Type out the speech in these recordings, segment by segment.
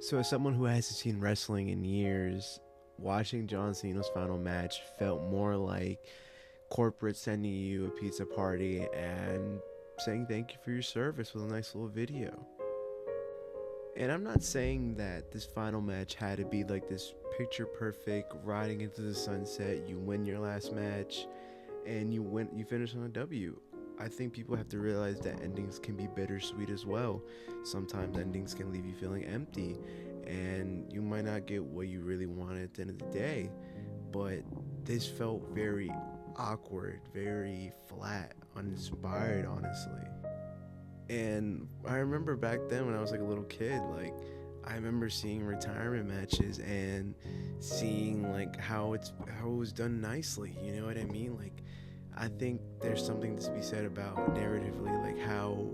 So, as someone who hasn't seen wrestling in years, watching John Cena's final match felt more like corporate sending you a pizza party and saying thank you for your service with a nice little video. And I'm not saying that this final match had to be like this picture perfect, riding into the sunset, you win your last match, and you finish on a W. I think people have to realize that endings can be bittersweet as well. Sometimes endings can leave you feeling empty, and you might not get what you really wanted at the end of the day. But this felt very awkward, very flat, uninspired, honestly. And I remember back then when I was like a little kid, like I remember seeing retirement matches and seeing like how it was done nicely. You know what I mean? Like I think there's something to be said about narratively, like how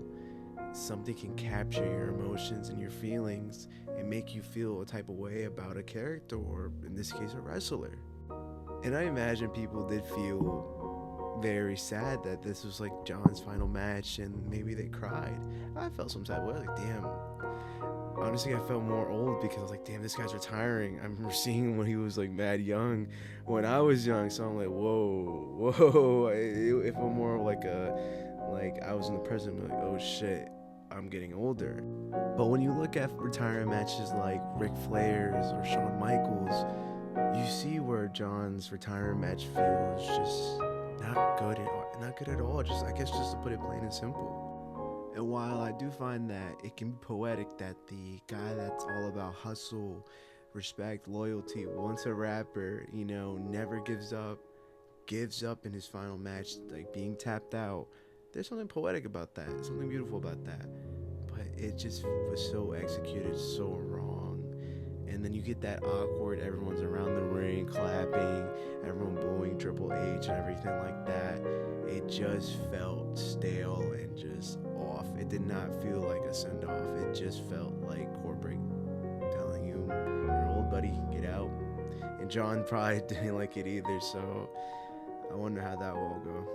something can capture your emotions and your feelings and make you feel a type of way about a character, or in this case, a wrestler. And I imagine people did feel very sad that this was like John's final match, and maybe they cried. I felt some type of way, like, damn. Honestly, I felt more old because I was like, damn, this guy's retiring. I remember seeing him when he was like mad young, when I was young. So I'm like, whoa, whoa. It felt more like I was in the present, like, oh shit, I'm getting older. But when you look at retirement matches like Ric Flair's or Shawn Michaels, you see where John's retirement match feels just not good at all. Just, I guess, just to put it plain and simple. And while I do find that it can be poetic that the guy that's all about hustle, respect, loyalty, once a rapper, never gives up in his final match, like being tapped out. There's something poetic about that, something beautiful about that. But it just was so executed so wrong. And then you get that awkward, everyone's around the ring clapping, everyone booing Triple H and everything like that. It just felt stale and just off. It did not feel like a send off. It just felt like corporate telling you, your old buddy, get out. And John probably didn't like it either, so I wonder how that will all go.